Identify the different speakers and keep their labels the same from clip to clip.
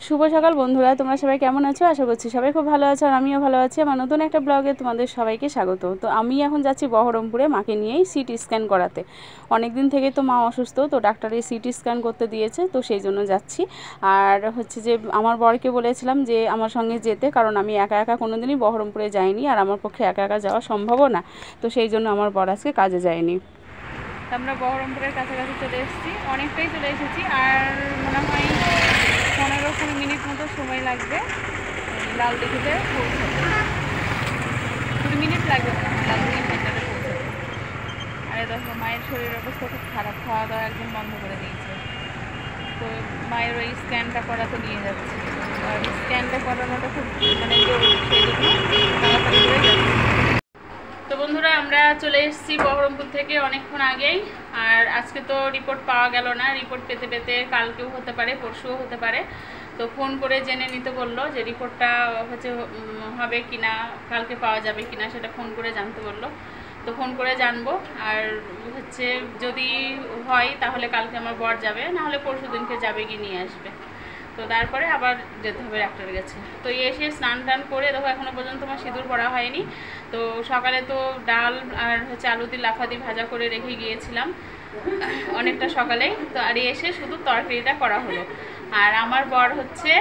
Speaker 1: শুভ সকাল বন্ধুরা, তোমরা সবাই কেমন আছো? আশা করছি সবাই খুব ভালো আছো আর আমিও ভালো আছি। আমার নতুন একটা ব্লগে তোমাদের সবাইকে স্বাগত। তো আমি এখন যাচ্ছি বহরমপুরে মাকে নিয়েই সিটি স্ক্যান করাতে। অনেক দিন থেকে তো মা অসুস্থ, তো ডাক্তার এই সিটি স্ক্যান করতে দিয়েছে, তো সেই জন্য যাচ্ছি। আর হচ্ছে যে আমার বরকে বলেছিলাম যে আমার সঙ্গে যেতে, কারণ আমি একা একা কোনো দিনই বহরমপুরে যাইনি আর আমার পক্ষে একা একা যাওয়া সম্ভবও না, তো সেই জন্য আমার বর আজকে কাজে যায়নি। আমরা বহরমপুরের কাছাকাছি চলে এসেছি, অনেকটাই চলে এসেছি, আর মনে হয় 15-20 মিনিট মতো সময় লাগবে লালদিঘিতে পৌঁছাতে। 20 মিনিট লাগবে মনে হয় লালদিঘি সেন্টারে পৌঁছাতে। আর দেখো মায়ের শরীরের অবস্থা খুব খারাপ, খাওয়া দাওয়া একদম বন্ধ করে দিয়েছে। তো মায়ের ওই স্ক্যানটা করাতে নিয়ে যাচ্ছে, আর স্ক্যানটা করানোটা খুব জরুরি, সেই জন্য তাড়াতাড়ি করে যাচ্ছে। তো বন্ধুরা, আমরা চলে এসেছি বহরমপুর থেকে অনেকক্ষণ আগেই। আর আজকে তো রিপোর্ট পাওয়া গেল না, রিপোর্ট পেতে পেতে কালকেও হতে পারে, পরশুও হতে পারে। তো ফোন করে জেনে নিতে বললো যে রিপোর্টটা হচ্ছে হবে কি না, কালকে পাওয়া যাবে কি না, সেটা ফোন করে জানতে বললো। তো ফোন করে জানবো, আর হচ্ছে যদি হয় তাহলে কালকে আমার বর যাবে, নাহলে পরশু দিনকে যাবে, গিয়ে নিয়ে আসবে। তো তারপরে আবার যেতে হবে ডাক্তারের কাছে। তো এসে স্নান টান করে দেখো এখনও পর্যন্ত আমার সিঁদুর পরা হয়নি। তো সকালে তো ডাল আর হচ্ছে আলু দিয়ে লাফা দিয়ে ভাজা করে রেখে গিয়েছিলাম অনেকটা সকালেই। তো আর এসে শুধু তরকারিটা করা হলো, আর আমার বর হচ্ছে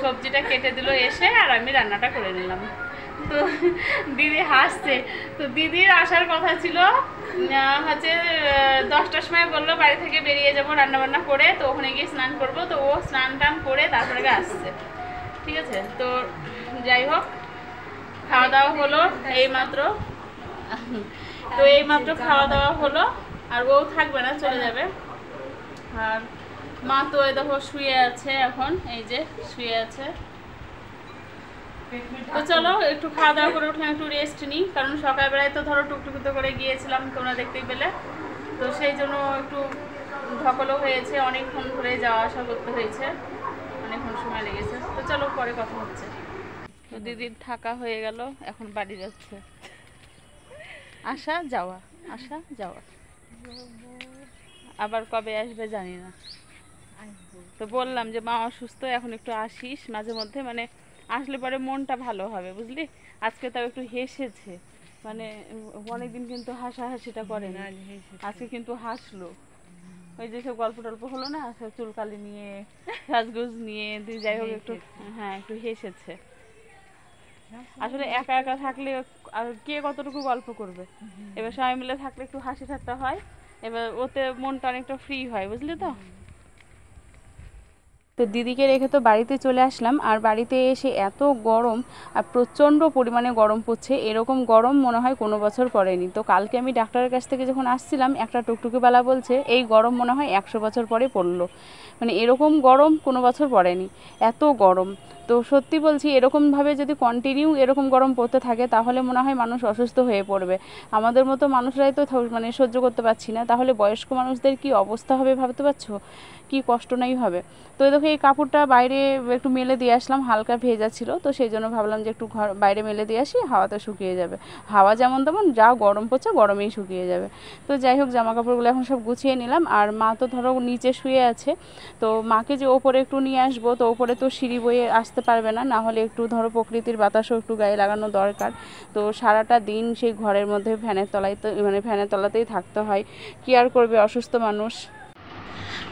Speaker 1: সবজিটা কেটে দিল এসে, আর আমি রান্নাটা করে নিলাম। তো দিদি হাসছে। তো দিদির আসার কথা ছিল হচ্ছে 10টার সময়, বললো বাড়ি থেকে বেরিয়ে যাবো রান্নাবান্না করে, তো ওখানে গিয়ে স্নান করবো। তো ও স্নান টান করে তারপরে আসছে, ঠিক আছে। তো যাই হোক, খাওয়া দাওয়া হলো এইমাত্র। তো এইমাত্র খাওয়া দাওয়া হলো, আর ও থাকবে না, চলে যাবে। আর মা তো এই দেখো শুয়ে আছে, এখন এই যে শুয়ে আছে। তো চলো একটু খাওয়া দাওয়া করে উঠলাম, একটু রেস্ট নিই, কারণ সকালবেলায় তো ধরো টুকটুকিতে করে গিয়েছিলাম, তোমরা দেখতেই পেলে। তো সেই জন্য একটু ধকলও হয়েছে, অনেকক্ষণ ধরে যাওয়া আসা করতে হয়েছে, অনেকক্ষণ সময় লেগেছে। তো চলো পরে কথা হচ্ছে। তো দিদির থাকা হয়ে গেল, এখন বাড়ি যাচ্ছে। আসা যাওয়া, আসা যাওয়া, আবার কবে আসবে জানি না। তো বললাম যে মা অসুস্থ, এখন একটু আসিস মাঝে মধ্যে, আসলে পরে মনটা ভালো হবে, বুঝলি। আজকে তাও একটু হেসেছে, অনেকদিন কিন্তু হাসাহাসিটা করে না, আজকে কিন্তু হাসলো। ওই যে সব গল্প টল্প হলো না, সব চুলকালি নিয়ে, সাজগোজ নিয়ে, যাই হোক একটু, হ্যাঁ একটু হেসেছে। আসলে একা একা থাকলে আর কে কতটুকু গল্প করবে, এবার সবাই মিলে থাকলে একটু হাসি ঠাট্টা হয়, এবার ওতে মনটা অনেকটা ফ্রি হয়, বুঝলি তো। তো দিদিকে রেখে তো বাড়িতে চলে আসলাম, আর বাড়িতে এসে এত গরম, আর প্রচণ্ড পরিমাণে গরম পড়ছে, এরকম গরম মনে হয় কোনো বছর পড়েনি। তো কালকে আমি ডাক্তারের কাছ থেকে যখন আসছিলাম, একটা টুকটুকিওয়ালা বলছে এই গরম মনে হয় 100 বছর পরে পড়লো, এরকম গরম কোনো বছর পড়েনি, এত গরম। তো সত্যি বলছি, এরকমভাবে যদি কন্টিনিউ এরকম গরম পড়তে থাকে তাহলে মনে হয় মানুষ অসুস্থ হয়ে পড়বে। আমাদের মতো মানুষরাই তো সহ্য করতে পারছি না, তাহলে বয়স্ক মানুষদের কি অবস্থা হবে ভাবতে পারছো, কি কষ্ট নাই হবে। তো দেখো এই কাপড়টা বাইরে একটু মেলে দিয়ে আসলাম, হালকা ভেজা ছিল, তো সেই জন্য ভাবলাম যে একটু বাইরে মেলে দিয়ে আসি, হাওয়াতে শুকিয়ে যাবে। হাওয়া যেমন তেমন, যা গরম পড়ছে গরমেই শুকিয়ে যাবে। তো যাই হোক, জামা কাপড়গুলো এখন সব গুছিয়ে নিলাম, আর মা তো ধরো নিচে শুয়ে আছে। তো মাকে যে ওপরে একটু নিয়ে আসবো, তো ওপরে তো সিঁড়ি বয়ে আসতে পারবে না, না হলে একটু ধরো প্রকৃতির বাতাসও একটু গায়ে লাগানো দরকার। তো সারাটা দিন সেই ঘরের মধ্যে ফ্যানের তলায় তো ফ্যানের তলাতেই থাকতে হয়, কি আর করবে অসুস্থ মানুষ।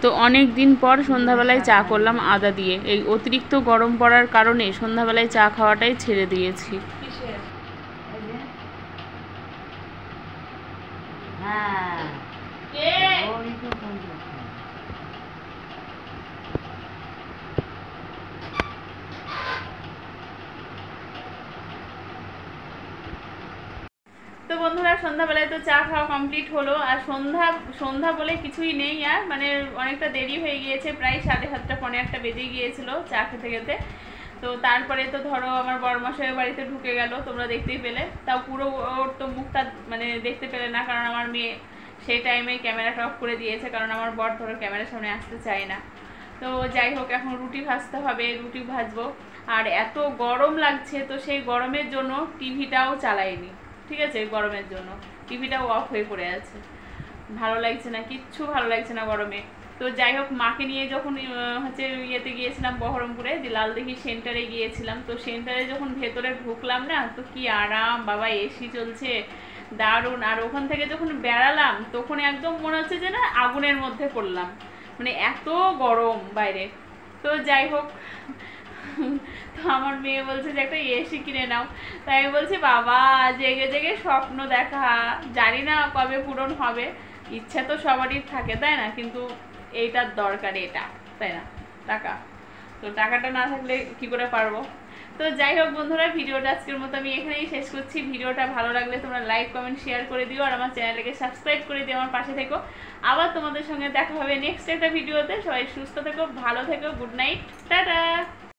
Speaker 1: তো অনেক দিন পর সন্ধ্যাবেলায় চা করলাম আদা দিয়ে, এই অতিরিক্ত গরম পড়ার কারণে সন্ধ্যাবেলায় চা খাওয়াটাই ছেড়ে দিয়েছি। তো বন্ধুরা, সন্ধ্যাবেলায় তো চা খাওয়া কমপ্লিট হলো, আর সন্ধ্যা বলে কিছুই নেই, আর অনেকটা দেরি হয়ে গিয়েছে, প্রায় 7:30 পৌনে 1টা বেজে গিয়েছিল চা খেতে খেতে। তো তারপরে তো ধরো আমার বড়মশাইয়ের বাড়িতে ঢুকে গেল, তোমরা দেখতেই পেলে। তাও পুরো ওর তো মুখটা দেখতে পেলে না, কারণ আমার মেয়ে সেই টাইমে ক্যামেরাটা অফ করে দিয়েছে, কারণ আমার বর ধরো ক্যামেরার সামনে আসতে চায় না। তো যাই হোক, এখন রুটি ভাজতে হবে, রুটি ভাজবো। আর এত গরম লাগছে, তো সেই গরমের জন্য টিভিটাও চালাইনি, ঠিক আছে। গরমের জন্য টিভিটাও অফ হয়ে পড়ে আছে, ভালো লাগছে না, কিচ্ছু ভালো লাগছে না গরমে। তো যাই হোক, মাকে নিয়ে যখন হচ্ছে ইয়েতে গিয়েছিলাম বহরমপুরে, যে লালদিঘি সেন্টারে গিয়েছিলাম, তো সেন্টারে যখন ভেতরে ঢুকলাম না, তো কি আরাম বাবা, এসি চলছে দারুণ। আর ওখান থেকে যখন বেড়ালাম তখন একদম মনে হচ্ছে যে না আগুনের মধ্যে পড়লাম, মানে এত গরম বাইরে। তো যাই হোক, তো আমার মেয়ে বলছে যে একটা এসি কিনে নাও। তাই আমি বলছি বাবা, জেগে জেগে স্বপ্ন দেখা, জানি না কবে পূরণ হবে। ইচ্ছা তো সবারই থাকে, তাই না? কিন্তু এইটার দরকার, এটা, তাই না? টাকা, তো টাকাটা না থাকলে কি করে পারবো। তো যাই হোক বন্ধুরা, ভিডিওটা আজকের মতো আমি এখানেই শেষ করছি। ভিডিওটা ভালো লাগলে তোমরা লাইক কমেন্ট শেয়ার করে দিও, আর আমার চ্যানেলকে সাবস্ক্রাইব করে দিও, আমার পাশে থেকো। আবার তোমাদের সঙ্গে দেখা হবে নেক্সট একটা ভিডিওতে। সবাই সুস্থ থেকো, ভালো থেকো, গুড নাইট, টাটা।